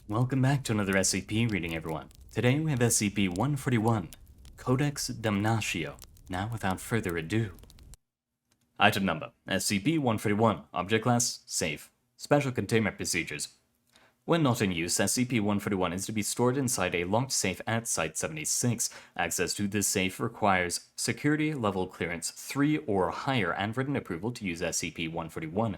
Welcome back to another SCP reading, everyone. Today we have SCP-141, Codex Damnatio. Now, without further ado. Item number, SCP-141, Object Class, Safe. Special Containment Procedures. When not in use, SCP-141 is to be stored inside a locked safe at Site-76. Access to this safe requires Security Level Clearance 3 or higher and written approval to use SCP-141.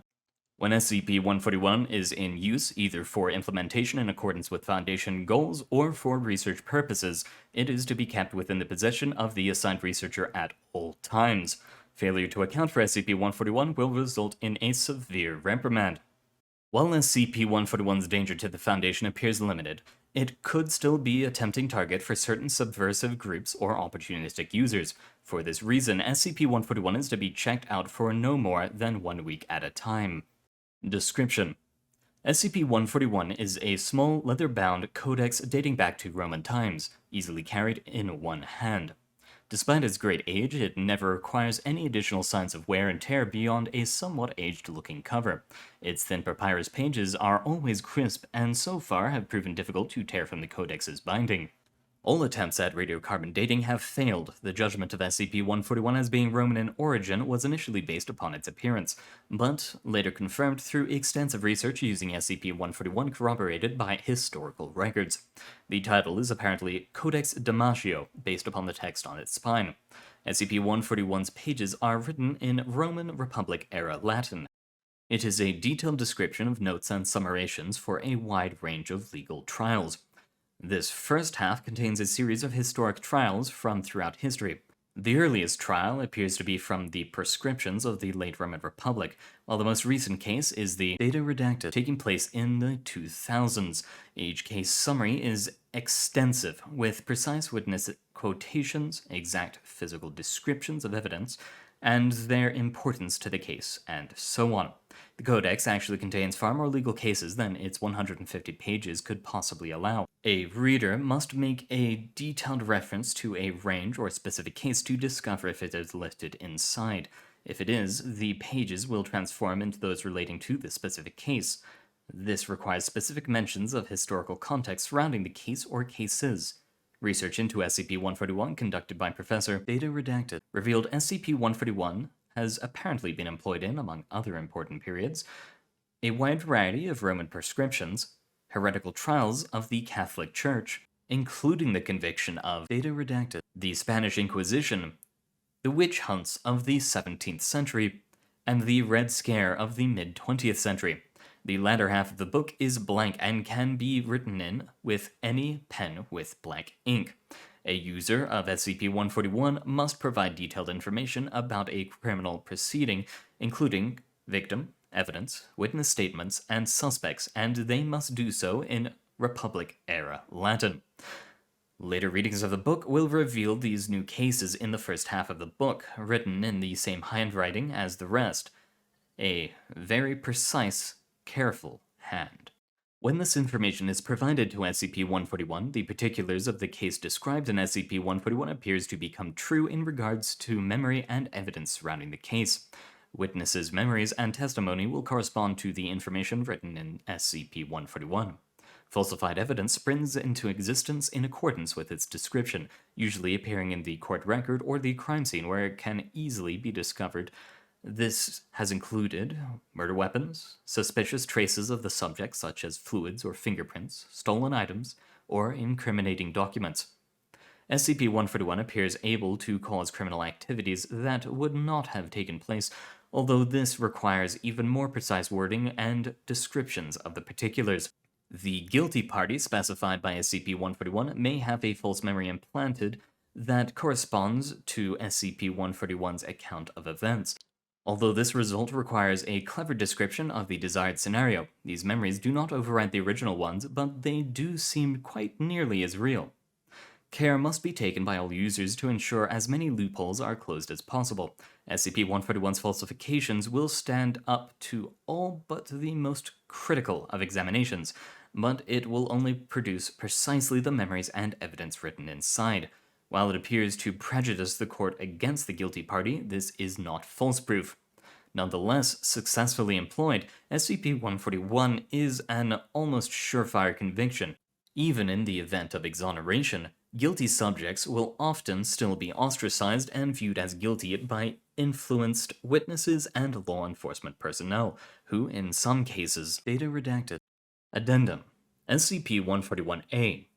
When SCP-141 is in use, either for implementation in accordance with Foundation goals or for research purposes, it is to be kept within the possession of the assigned researcher at all times. Failure to account for SCP-141 will result in a severe reprimand. While SCP-141's danger to the Foundation appears limited, it could still be a tempting target for certain subversive groups or opportunistic users. For this reason, SCP-141 is to be checked out for no more than 1 week at a time. Description: SCP-141 is a small, leather-bound codex dating back to Roman times, easily carried in one hand. Despite its great age, it never requires any additional signs of wear and tear beyond a somewhat aged-looking cover. Its thin papyrus pages are always crisp and so far have proven difficult to tear from the codex's binding. All attempts at radiocarbon dating have failed. The judgment of SCP-141 as being Roman in origin was initially based upon its appearance, but later confirmed through extensive research using SCP-141 corroborated by historical records. The title is apparently Codex Damnatio, based upon the text on its spine. SCP-141's pages are written in Roman Republic-era Latin. It is a detailed description of notes and summations for a wide range of legal trials. This first half contains a series of historic trials from throughout history. The earliest trial appears to be from the prescriptions of the late Roman Republic, while the most recent case is the Data Redacted, taking place in the 2000s. Each case summary is extensive, with precise witness quotations, exact physical descriptions of evidence, and their importance to the case, and so on. The Codex actually contains far more legal cases than its 150 pages could possibly allow. A reader must make a detailed reference to a range or specific case to discover if it is listed inside. If it is, the pages will transform into those relating to the specific case. This requires specific mentions of historical context surrounding the case or cases. Research into SCP-141 conducted by Professor Data Redacted revealed SCP-141 has apparently been employed in, among other important periods, a wide variety of Roman prescriptions, heretical trials of the Catholic Church, including the conviction of Data Redacted, the Spanish Inquisition, the witch hunts of the 17th century, and the Red Scare of the mid-20th century. The latter half of the book is blank and can be written in with any pen with black ink. A user of SCP-141 must provide detailed information about a criminal proceeding, including victim, evidence, witness statements, and suspects, and they must do so in Republic-era Latin. Later readings of the book will reveal these new cases in the first half of the book, written in the same handwriting as the rest. A very precise, careful hand. When this information is provided to SCP-141, the particulars of the case described in SCP-141 appears to become true in regards to memory and evidence surrounding the case. Witnesses' memories and testimony will correspond to the information written in SCP-141. Falsified evidence springs into existence in accordance with its description, usually appearing in the court record or the crime scene where it can easily be discovered. This has included murder weapons, suspicious traces of the subject such as fluids or fingerprints, stolen items, or incriminating documents. SCP-141 appears able to cause criminal activities that would not have taken place, although this requires even more precise wording and descriptions of the particulars. The guilty party specified by SCP-141 may have a false memory implanted that corresponds to SCP-141's account of events. Although this result requires a clever description of the desired scenario, these memories do not override the original ones, but they do seem quite nearly as real. Care must be taken by all users to ensure as many loopholes are closed as possible. SCP-141's falsifications will stand up to all but the most critical of examinations, but it will only produce precisely the memories and evidence written inside. While it appears to prejudice the court against the guilty party, this is not false proof. Nonetheless, successfully employed, SCP-141 is an almost surefire conviction. Even in the event of exoneration, guilty subjects will often still be ostracized and viewed as guilty by influenced witnesses and law enforcement personnel, who, in some cases, data redacted. Addendum: SCP-141-A.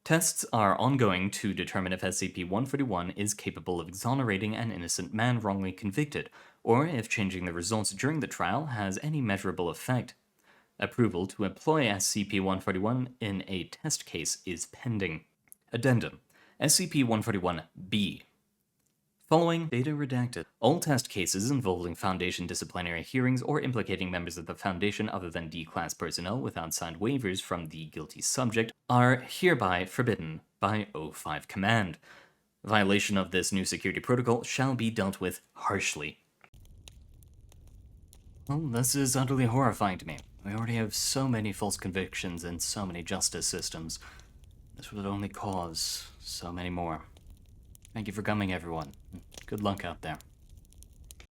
Tests are ongoing to determine if SCP-141 is capable of exonerating an innocent man wrongly convicted, or if changing the results during the trial has any measurable effect. Approval to employ SCP-141 in a test case is pending. Addendum: SCP-141-B. Following data redacted. All test cases involving Foundation disciplinary hearings or implicating members of the Foundation other than D-Class personnel without signed waivers from the guilty subject are hereby forbidden by O5 Command. Violation of this new security protocol shall be dealt with harshly. Well, this is utterly horrifying to me. We already have so many false convictions and so many justice systems. This would only cause so many more. Thank you for coming, everyone. Good luck out there.